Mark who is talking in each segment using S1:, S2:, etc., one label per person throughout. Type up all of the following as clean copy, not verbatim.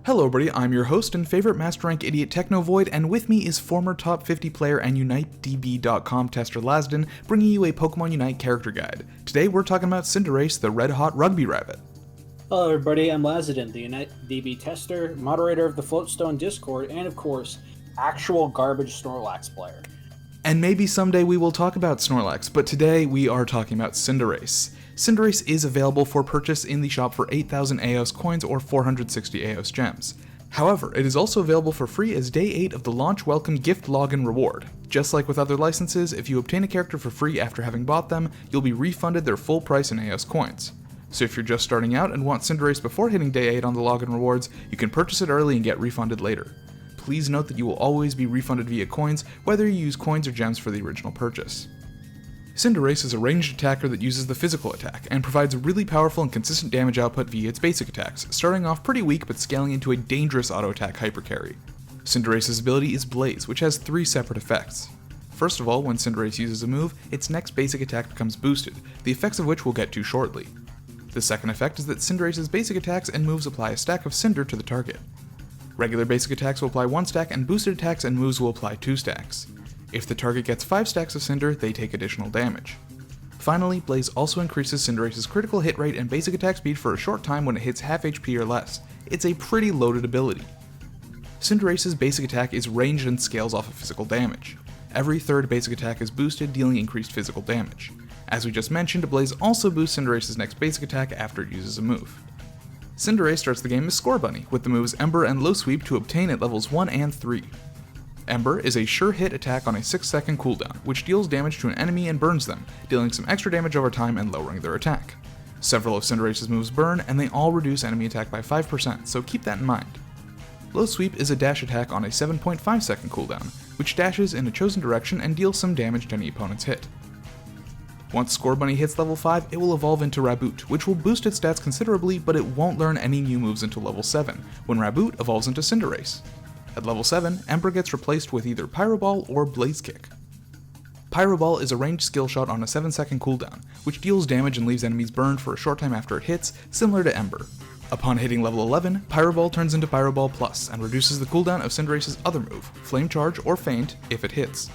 S1: Hello everybody, I'm your host and favorite Master Rank idiot Technovoid, and with me is former top 50 player and UniteDB.com tester Lazadin, bringing you a Pokemon Unite character guide. Today we're talking about Cinderace, the red-hot rugby rabbit.
S2: Hello everybody, I'm Lazadin, the UniteDB tester, moderator of the Floatstone Discord, and of course, actual garbage Snorlax player.
S1: And maybe someday we will talk about Snorlax, but today we are talking about Cinderace. Cinderace is available for purchase in the shop for 8,000 Aeos coins or 460 Aeos gems. However, it is also available for free as Day 8 of the Launch Welcome Gift Login reward. Just like with other licenses, if you obtain a character for free after having bought them, you'll be refunded their full price in Aeos coins. So if you're just starting out and want Cinderace before hitting Day 8 on the login rewards, you can purchase it early and get refunded later. Please note that you will always be refunded via coins, whether you use coins or gems for the original purchase. Cinderace is a ranged attacker that uses the physical attack, and provides really powerful and consistent damage output via its basic attacks, starting off pretty weak but scaling into a dangerous auto-attack hypercarry. Cinderace's ability is Blaze, which has 3 separate effects. First of all, when Cinderace uses a move, its next basic attack becomes boosted, the effects of which we'll get to shortly. The second effect is that Cinderace's basic attacks and moves apply a stack of Cinder to the target. Regular basic attacks will apply 1 stack, and boosted attacks and moves will apply 2 stacks. If the target gets 5 stacks of Cinder, they take additional damage. Finally, Blaze also increases Cinderace's critical hit rate and basic attack speed for a short time when it hits half HP or less. It's a pretty loaded ability. Cinderace's basic attack is ranged and scales off of physical damage. Every third basic attack is boosted, dealing increased physical damage. As we just mentioned, Blaze also boosts Cinderace's next basic attack after it uses a move. Cinderace starts the game as Score Bunny, with the moves Ember and Low Sweep to obtain at levels 1 and 3. Ember is a sure hit attack on a 6-second cooldown, which deals damage to an enemy and burns them, dealing some extra damage over time and lowering their attack. Several of Cinderace's moves burn, and they all reduce enemy attack by 5%, so keep that in mind. Low Sweep is a dash attack on a 7.5-second cooldown, which dashes in a chosen direction and deals some damage to any opponent's hit. Once Score Bunny hits level 5, it will evolve into Raboot, which will boost its stats considerably, but it won't learn any new moves until level 7, when Raboot evolves into Cinderace. At level 7, Ember gets replaced with either Pyro Ball or Blaze Kick. Pyro Ball is a ranged skill shot on a 7-second cooldown, which deals damage and leaves enemies burned for a short time after it hits, similar to Ember. Upon hitting level 11, Pyro Ball turns into Pyro Ball Plus and reduces the cooldown of Cinderace's other move, Flame Charge or Feint, if it hits.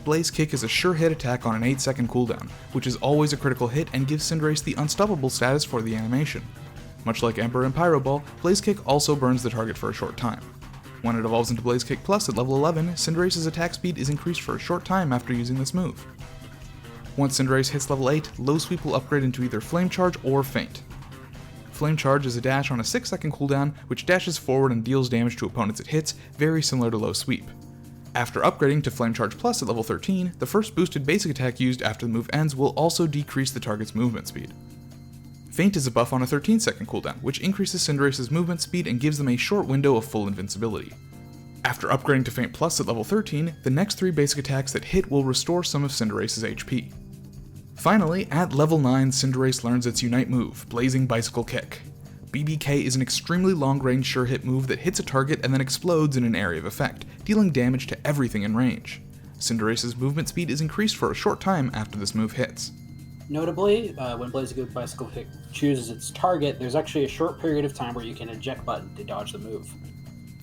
S1: Blaze Kick is a sure hit attack on an 8-second cooldown, which is always a critical hit and gives Cinderace the unstoppable status for the animation. Much like Ember and Pyro Ball, Blaze Kick also burns the target for a short time. When it evolves into Blaze Kick Plus at level 11, Cinderace's attack speed is increased for a short time after using this move. Once Cinderace hits level 8, Low Sweep will upgrade into either Flame Charge or Feint. Flame Charge is a dash on a 6-second cooldown, which dashes forward and deals damage to opponents it hits, very similar to Low Sweep. After upgrading to Flame Charge Plus at level 13, the first boosted basic attack used after the move ends will also decrease the target's movement speed. Feint is a buff on a 13-second cooldown, which increases Cinderace's movement speed and gives them a short window of full invincibility. After upgrading to Feint Plus at level 13, the next 3 basic attacks that hit will restore some of Cinderace's HP. Finally, at level 9, Cinderace learns its Unite move, Blazing Bicycle Kick. BBK is an extremely long-range sure hit move that hits a target and then explodes in an area of effect, dealing damage to everything in range. Cinderace's movement speed is increased for a short time after this move hits.
S2: Notably, when Blazing Bicycle Kick chooses its target, there's actually a short period of time where you can eject button to dodge the move.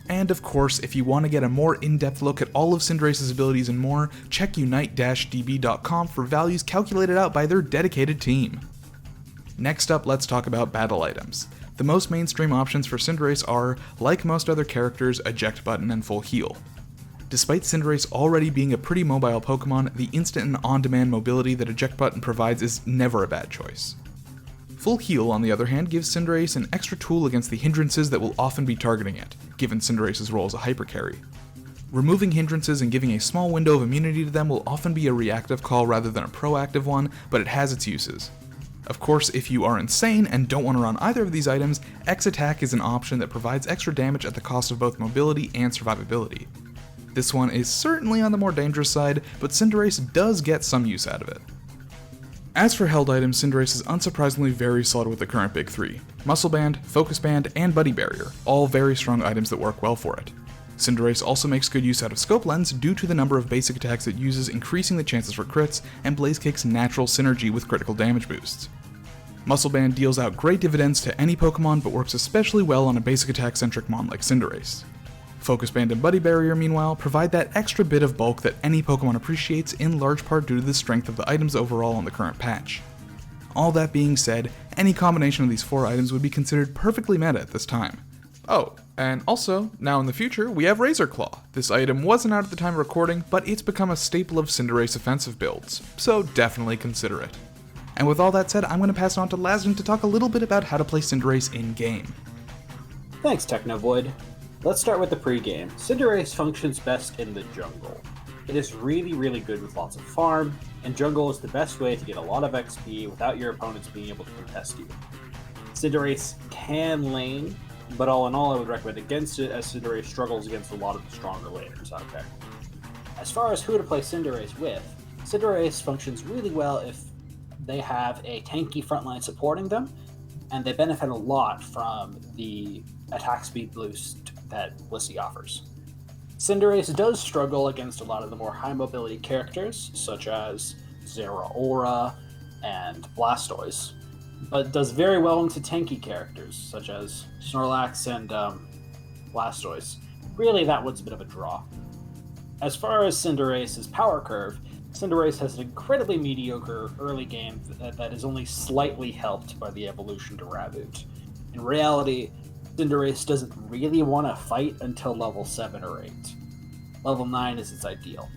S1: And of course, if you want to get a more in-depth look at all of Cinderace's abilities and more, check unite-db.com for values calculated out by their dedicated team. Next up, let's talk about battle items. The most mainstream options for Cinderace are, like most other characters, Eject Button and Full Heal. Despite Cinderace already being a pretty mobile Pokemon, the instant and on-demand mobility that Eject Button provides is never a bad choice. Full Heal, on the other hand, gives Cinderace an extra tool against the hindrances that will often be targeting it, given Cinderace's role as a hyper carry. Removing hindrances and giving a small window of immunity to them will often be a reactive call rather than a proactive one, but it has its uses. Of course, if you are insane and don't want to run either of these items, X-Attack is an option that provides extra damage at the cost of both mobility and survivability. This one is certainly on the more dangerous side, but Cinderace does get some use out of it. As for held items, Cinderace is unsurprisingly very solid with the current big 3. Muscle Band, Focus Band, and Buddy Barrier, all very strong items that work well for it. Cinderace also makes good use out of Scope Lens due to the number of basic attacks it uses, increasing the chances for crits, and Blaze Kick's natural synergy with critical damage boosts. Muscle Band deals out great dividends to any Pokemon, but works especially well on a basic attack-centric mon like Cinderace. Focus Band and Buddy Barrier, meanwhile, provide that extra bit of bulk that any Pokemon appreciates, in large part due to the strength of the items overall on the current patch. All that being said, any combination of these 4 items would be considered perfectly meta at this time. Oh, and also, now in the future, we have Razor Claw. This item wasn't out at the time of recording, but it's become a staple of Cinderace offensive builds, so definitely consider it. And with all that said, I'm going to pass it on to Lazadin to talk a little bit about how to play Cinderace in-game.
S2: Thanks, Technovoid. Let's start with the pre-game. Cinderace functions best in the jungle. It is really good with lots of farm, and jungle is the best way to get a lot of XP without your opponents being able to contest you. Cinderace can lane, but all in all I would recommend against it, as Cinderace struggles against a lot of the stronger laners out there. As far as who to play Cinderace with, Cinderace functions really well if they have a tanky frontline supporting them, and they benefit a lot from the attack speed boost that Blissey offers. Cinderace does struggle against a lot of the more high mobility characters, such as Zeraora and Blastoise, but does very well into tanky characters, such as Snorlax and Blastoise. Really, that one's a bit of a draw. As far as Cinderace's power curve, Cinderace has an incredibly mediocre early game that is only slightly helped by the evolution to Raboot. In reality, Cinderace doesn't really want to fight until level 7 or 8. Level 9 is its ideal.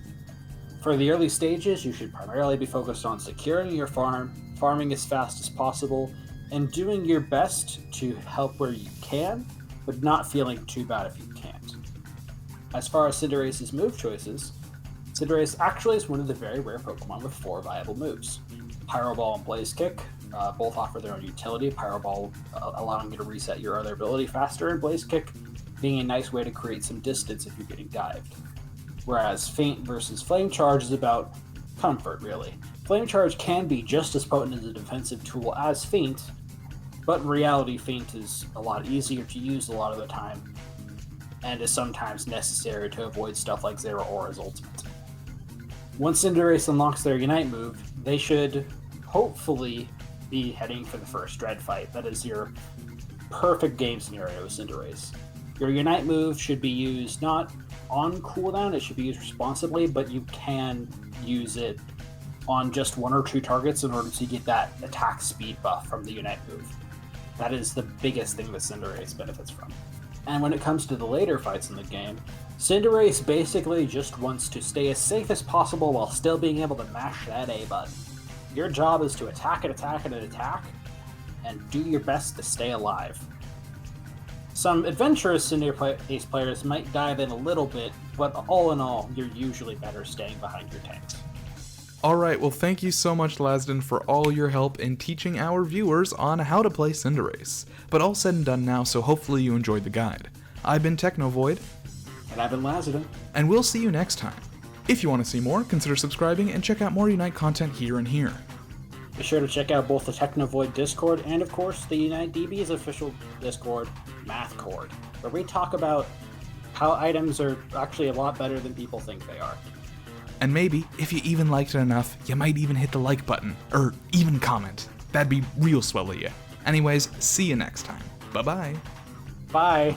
S2: For the early stages, you should primarily be focused on securing your farm, farming as fast as possible, and doing your best to help where you can, but not feeling too bad if you can't. As far as Cinderace's move choices, Cinderace actually is one of the very rare Pokemon with 4 viable moves. Pyro Ball and Blaze Kick both offer their own utility, Pyro Ball allowing you to reset your other ability faster, and Blaze Kick being a nice way to create some distance if you're getting dived. Whereas Feint versus Flame Charge is about comfort, really. Flame Charge can be just as potent as a defensive tool as Feint, but in reality Feint is a lot easier to use a lot of the time, and is sometimes necessary to avoid stuff like Zeraora's ultimate. Once Cinderace unlocks their Unite move, they should hopefully be heading for the first Dread fight. That is your perfect game scenario with Cinderace. Your Unite move should be used not on cooldown, it should be used responsibly, but you can use it on just 1 or 2 targets in order to get that attack speed buff from the Unite move. That is the biggest thing that Cinderace benefits from. And when it comes to the later fights in the game, Cinderace basically just wants to stay as safe as possible while still being able to mash that A button. Your job is to attack, and do your best to stay alive. Some adventurous Cinderace players might dive in a little bit, but all in all, you're usually better staying behind your tanks.
S1: Alright, well thank you so much Lazadin for all your help in teaching our viewers on how to play Cinderace. But all said and done now, so hopefully you enjoyed the guide. I've been Technovoid.
S2: And I've been Lazadin.
S1: And we'll see you next time. If you want to see more, consider subscribing and check out more Unite content here and here.
S2: Be sure to check out both the Technovoid Discord and, of course, the Unite DB's official Discord, MathCord, where we talk about how items are actually a lot better than people think they are.
S1: And maybe, if you even liked it enough, you might even hit the like button, or even comment. That'd be real swell of you. Anyways, see you next time. Bye-bye.
S2: Bye.